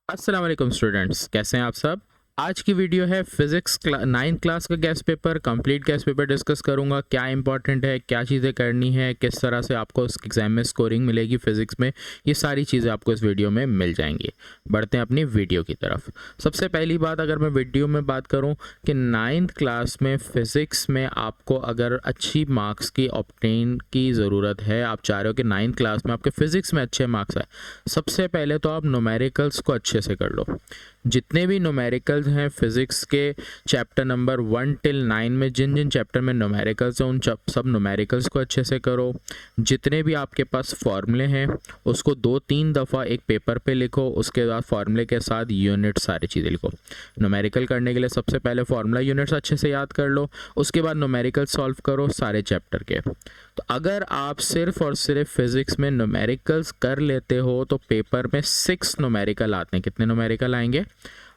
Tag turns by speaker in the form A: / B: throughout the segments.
A: अस्सलाम वालेकुम स्टूडेंट्स, कैसे हैं आप सब। आज की वीडियो है फिजिक्स 9th क्लास का gas paper, complete gas paper discuss करूंगा। क्या इंपॉर्टेंट है, क्या चीज़ें करनी है, किस तरह से आपको उस एग्जाम में स्कोरिंग मिलेगी फिजिक्स में, ये सारी चीज़ें आपको इस वीडियो में मिल जाएंगी। बढ़ते हैं अपनी वीडियो की तरफ। सबसे पहली बात, अगर मैं वीडियो में बात करूं कि 9th क्लास में फ़िज़िक्स में आपको अगर अच्छी मार्क्स की ऑब्टेन की ज़रूरत है, आप चाह रहे हो कि 9th क्लास में आपके फ़िज़िक्स में अच्छे मार्क्स आए, सबसे पहले तो आप न्यूमेरिकल्स को अच्छे से कर लो। जितने भी न्यूमेरिकल्स हैं फिज़िक्स के चैप्टर नंबर 1 till 9 में, जिन जिन चैप्टर में न्यूमेरिकल्स हैं उन सब न्यूमेरिकल्स को अच्छे से करो। जितने भी आपके पास फॉर्मूले हैं उसको 2-3 दफ़ा एक पेपर पे लिखो, उसके बाद फॉर्मूले के साथ यूनिट सारी चीज़ें लिखो। न्यूमेरिकल करने के लिए सबसे पहले फॉर्मूला यूनिट्स अच्छे से याद कर लो, उसके बाद न्यूमेरिकल सॉल्व करो सारे चैप्टर के। तो अगर आप सिर्फ और सिर्फ फिज़िक्स में न्यूमेरिकल्स कर लेते हो तो पेपर में 6 न्यूमेरिकल आते हैं। कितने न्यूमेरिकल आएंगे?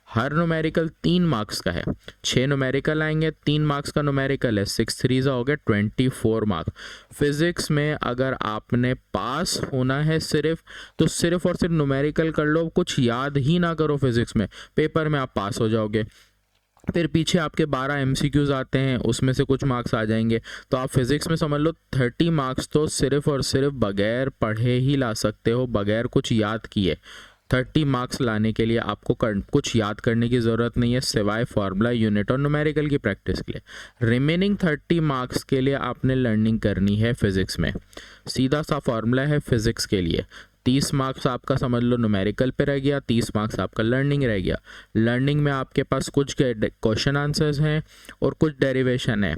A: हर न्यूमेरिकल 3 मार्क्स का है। 6 न्यूमेरिकल आएंगे, 3 मार्क्स का न्यूमेरिकल है, 6 3 हो गए 24 मार्क्स। फिजिक्स में अगर आपने पास होना है सिर्फ, तो सिर्फ और सिर्फ न्यूमेरिकल कर लो, कुछ याद ही ना करो फिजिक्स में, पेपर में आप पास हो जाओगे। फिर पीछे आपके 12 एमसीक्यूज आते हैं, उसमें से कुछ मार्क्स आ जाएंगे। तो आप फिजिक्स में समझ लो 30 मार्क्स तो सिर्फ और सिर्फ बगैर पढ़े ही ला सकते हो, बगैर कुछ याद किए। 30 मार्क्स लाने के लिए आपको कुछ याद करने की ज़रूरत नहीं है, सिवाय फार्मूला यूनिट और न्यूमेरिकल की प्रैक्टिस के लिए। रिमेनिंग 30 मार्क्स के लिए आपने लर्निंग करनी है फिज़िक्स में। सीधा सा फार्मूला है फिज़िक्स के लिए। 30 मार्क्स आपका समझ लो न्यूमेरिकल पे रह गया, 30 मार्क्स आपका लर्निंग रह गया। लर्निंग में आपके पास कुछ क्वेश्चन आंसर्स हैं और कुछ डेरिवेशन है।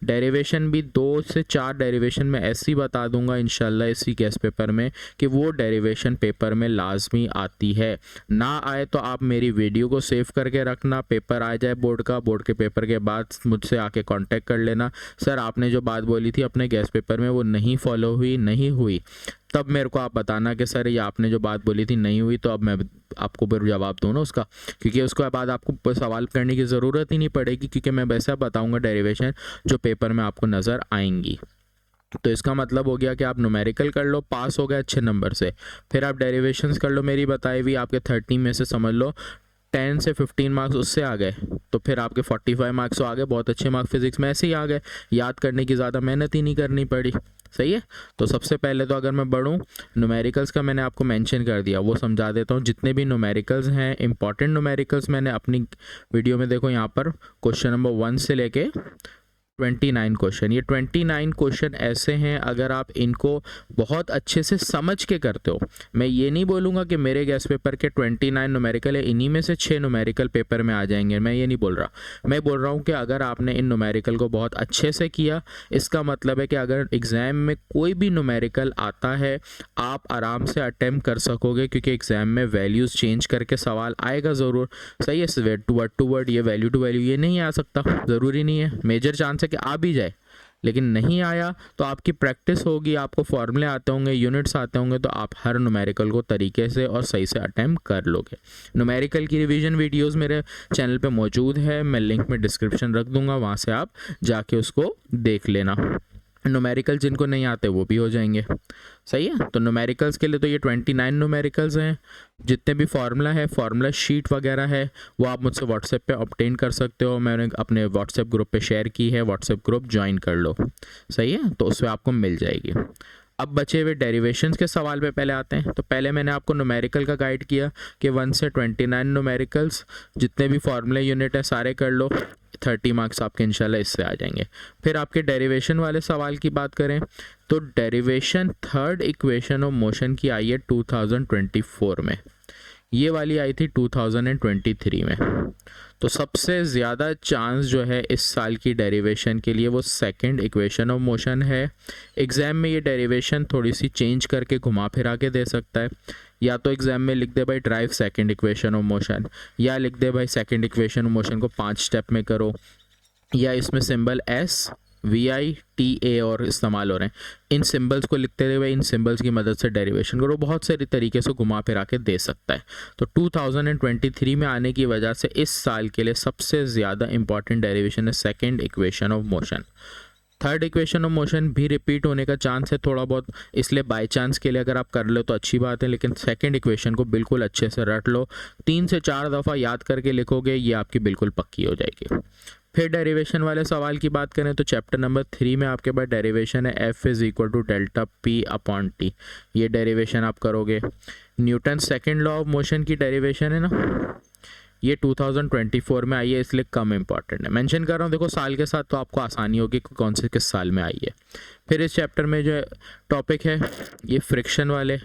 A: डेरिवेशन भी 2 से 4 डेरिवेशन में ऐसी बता दूंगा इंशाल्लाह इसी गैस पेपर में कि वो डेरिवेशन पेपर में लाजमी आती है। ना आए तो आप मेरी वीडियो को सेव करके रखना, पेपर आ जाए बोर्ड का, बोर्ड के पेपर के बाद मुझसे आके कांटेक्ट कर लेना, सर आपने जो बात बोली थी अपने गैस पेपर में वो नहीं फॉलो हुई, नहीं हुई, तब मेरे को आप बताना कि सर ये आपने जो बात बोली थी नहीं हुई, तो अब मैं आपको फिर जवाब दूँ ना उसका, क्योंकि उसके बाद आपको सवाल करने की ज़रूरत ही नहीं पड़ेगी, क्योंकि मैं वैसा बताऊंगा डेरिवेशन जो पेपर में आपको नज़र आएंगी। तो इसका मतलब हो गया कि आप न्यूमेरिकल कर लो, पास हो गए अच्छे नंबर से। फिर आप डेरिवेशंस कर लो, मेरी बताई हुई आपके 30 में से समझ लो 10 से 15 मार्क्स उससे आ गए, तो फिर आपके 45 मार्क्स तो आ गए, बहुत अच्छे मार्क्स फिजिक्स में ऐसे ही आ गए, याद करने की ज़्यादा मेहनत ही नहीं करनी पड़ी। सही है। तो सबसे पहले तो अगर मैं बढ़ूँ, न्यूमेरिकल्स का मैंने आपको मेंशन कर दिया, वो समझा देता हूँ। जितने भी न्यूमेरिकल्स हैं, इंपॉर्टेंट न्यूमेरिकल्स, मैंने अपनी वीडियो में देखो यहाँ पर क्वेश्चन नंबर 1 से लेके 29 क्वेश्चन, ये 29 क्वेश्चन ऐसे हैं, अगर आप इनको बहुत अच्छे से समझ के करते हो, मैं ये नहीं बोलूँगा कि मेरे गैस पेपर के 29 न्यूमेरिकल है, इन्हीं में से 6 न्यूमेरिकल पेपर में आ जाएंगे, मैं ये नहीं बोल रहा। मैं बोल रहा हूँ कि अगर आपने इन न्यूमेरिकल को बहुत अच्छे से किया, इसका मतलब है कि अगर एग्ज़ाम में कोई भी न्यूमेरिकल आता है आप आराम से अटैम्प्ट कर सकोगे, क्योंकि एग्ज़ाम में वैल्यूज़ चेंज करके सवाल आएगा ज़रूर। सही है, वर्ड टू वर्ड, ये वैल्यू टू वैल्यू ये नहीं आ सकता, ज़रूरी नहीं है, मेजर चांस है कि आ भी जाए, लेकिन नहीं आया तो आपकी प्रैक्टिस होगी, आपको फॉर्मूले आते होंगे, यूनिट्स आते होंगे, तो आप हर न्यूमेरिकल को तरीके से और सही से अटैम्प्ट कर लोगे। न्यूमेरिकल की रिवीजन वीडियोस मेरे चैनल पे मौजूद है, मैं लिंक में डिस्क्रिप्शन रख दूंगा, वहाँ से आप जाके उसको देख लेना। न्यूमेरिकल जिनको नहीं आते वो भी हो जाएंगे। सही है। तो न्यूमेरिकल्स के लिए तो ये 29 न्यूमेरिकल्स हैं। जितने भी फार्मूला है, फार्मूला शीट वगैरह है, वो आप मुझसे व्हाट्सएप पे ऑब्टेन कर सकते हो, मैंने अपने व्हाट्सएप ग्रुप पे शेयर की है, व्हाट्सएप ग्रुप ज्वाइन कर लो। सही है, तो उसमें आपको मिल जाएगी। अब बचे हुए डेरिवेशंस के सवाल पे पहले आते हैं। तो पहले मैंने आपको न्यूमेरिकल का गाइड किया कि 1 से 29 न्यूमेरिकल्स, जितने भी फार्मूले यूनिट है सारे कर लो, 30 मार्क्स आपके इंशाल्लाह इससे आ जाएंगे। फिर आपके डेरिवेशन वाले सवाल की बात करें तो derivation third equation of motion की आई है 2024 में, ये वाली आई थी 2023 में। तो सबसे ज़्यादा चांस जो है इस साल की डेरिवेशन के लिए वो सेकंड इक्वेशन ऑफ मोशन है। एग्ज़ाम में ये डेरिवेशन थोड़ी सी चेंज करके घुमा फिरा के दे सकता है, या तो एग्ज़ाम में लिख दे भाई drive second equation of motion, या लिख दे भाई सेकंड इक्वेशन ऑफ मोशन को 5 स्टेप में करो, या इसमें symbol S VI T A और इस्तेमाल हो रहे हैं, इन सिंबल्स को लिखते हुए इन सिंबल्स की मदद से डेरिवेशन करो, बहुत सारी तरीके से घुमा फिरा के दे सकता है। तो 2023 में आने की वजह से इस साल के लिए सबसे ज़्यादा इंपॉर्टेंट डेरिवेशन है second equation of motion. Third equation of motion भी रिपीट होने का चांस है थोड़ा बहुत, इसलिए बाय चांस के लिए अगर आप कर लो तो अच्छी बात है, लेकिन सेकंड इक्वेशन को बिल्कुल अच्छे से रट लो, 3 से 4 दफ़ा याद करके लिखोगे, ये आपकी बिल्कुल पक्की हो जाएगी। फिर डेरिवेशन वाले सवाल की बात करें तो चैप्टर नंबर 3 में आपके पास डेरिवेशन है F is equal to delta P upon T, ये डेरिवेशन आप करोगे। Newton second law of motion की डेरिवेशन है ना, ये 2024 में आई है, इसलिए कम इंपॉर्टेंट है, मेंशन कर रहा हूँ देखो साल के साथ, तो आपको आसानी होगी कि कौन से किस साल में आई है। फिर इस चैप्टर में जो टॉपिक है ये फ्रिक्शन वाले,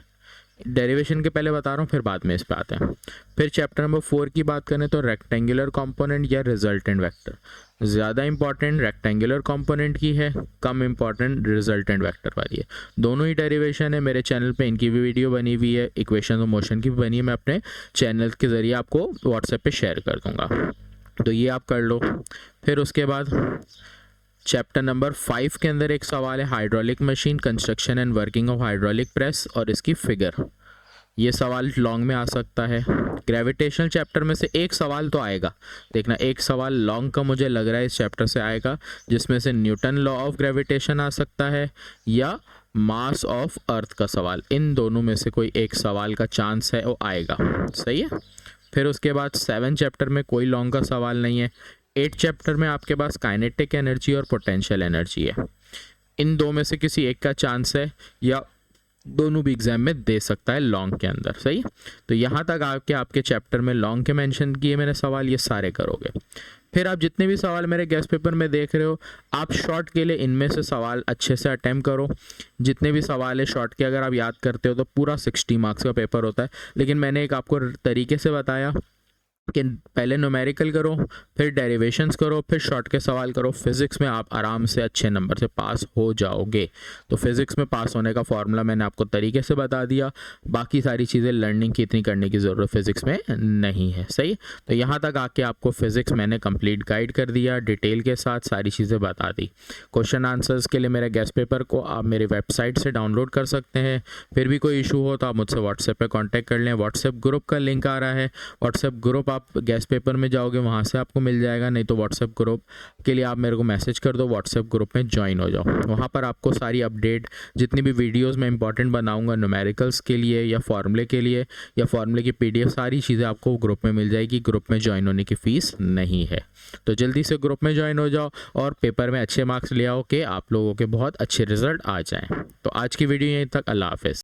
A: डेरिवेशन के पहले बता रहा हूँ फिर बाद में इस पे आते हैं। फिर चैप्टर नंबर 4 की बात करें तो रेक्टेंगुलर कंपोनेंट या रिजल्टेंट वेक्टर, ज़्यादा इंपॉर्टेंट रेक्टेंगुलर कंपोनेंट की है, कम इंपॉर्टेंट रिजल्टेंट वेक्टर वाली है। दोनों ही डेरिवेशन है, मेरे चैनल पे इनकी भी वीडियो बनी हुई है, इक्वेशन ऑफ मोशन की भी बनी है, मैं अपने चैनल के ज़रिए आपको व्हाट्सएप पे शेयर कर दूँगा, तो ये आप कर लो। फिर उसके बाद चैप्टर नंबर 5 के अंदर एक सवाल है hydraulic machine construction and working of hydraulic press और इसकी फिगर, ये सवाल लॉन्ग में आ सकता है। ग्रेविटेशनल चैप्टर में से एक सवाल तो आएगा, देखना एक सवाल लॉन्ग का मुझे लग रहा है इस चैप्टर से आएगा, जिसमें से न्यूटन लॉ ऑफ ग्रेविटेशन आ सकता है या मास ऑफ अर्थ का सवाल, इन दोनों में से कोई एक सवाल का चांस है वो आएगा, सही है। फिर उसके बाद 7 चैप्टर में कोई लॉन्ग का सवाल नहीं है। 8 चैप्टर में आपके पास काइनेटिक एनर्जी और पोटेंशियल एनर्जी है, इन दो में से किसी एक का चांस है या दोनों भी एग्जाम में दे सकता है लॉन्ग के अंदर, सही। तो यहाँ तक आपके चैप्टर में लॉन्ग के मेंशन किए मैंने सवाल, ये सारे करोगे। फिर आप जितने भी सवाल मेरे गेस्ट पेपर में देख रहे हो, आप शॉर्ट के लिए इनमें से सवाल अच्छे से अटेम्प्ट करो। जितने भी सवाल है शॉर्ट के अगर आप याद करते हो तो पूरा 60 मार्क्स का पेपर होता है, लेकिन मैंने एक आपको तरीके से बताया कि पहले न्यूमेरिकल करो, फिर डेरिवेशंस करो, फिर शॉर्ट के सवाल करो, फिज़िक्स में आप आराम से अच्छे नंबर से पास हो जाओगे। तो फिज़िक्स में पास होने का फॉर्मूला मैंने आपको तरीके से बता दिया, बाकी सारी चीज़ें लर्निंग की इतनी करने की ज़रूरत फिज़िक्स में नहीं है, सही। तो यहाँ तक आके आपको फिज़िक्स मैंने कंप्लीट गाइड कर दिया, डिटेल के साथ सारी चीज़ें बता दी। क्वेश्चन आंसर्स के लिए मेरे गेस्ट पेपर को आप मेरी वेबसाइट से डाउनलोड कर सकते हैं। फिर भी कोई इशू हो तो आप मुझसे व्हाट्सएप पर कॉन्टैक्ट कर लें, व्हाट्सएप ग्रुप का लिंक आ रहा है, व्हाट्सएप ग्रुप आप गेस्ट पेपर में जाओगे वहाँ से आपको मिल जाएगा, नहीं तो व्हाट्सएप ग्रुप के लिए आप मेरे को मैसेज कर दो, व्हाट्सएप ग्रुप में ज्वाइन हो जाओ। वहाँ पर आपको सारी अपडेट, जितनी भी वीडियोस मैं इंपॉर्टेंट बनाऊंगा न्यूमेरिकल्स के लिए या फॉर्मूले के लिए या फॉर्मूले की PDF, सारी चीज़ें आपको ग्रुप में मिल जाएगी। ग्रुप में ज्वाइन होने की फ़ीस नहीं है, तो जल्दी से ग्रुप में ज्वाइन हो जाओ और पेपर में अच्छे मार्क्स ले आओ कि आप लोगों के बहुत अच्छे रिजल्ट आ जाएँ। तो आज की वीडियो यहीं तक, अल्लाह हाफिज़।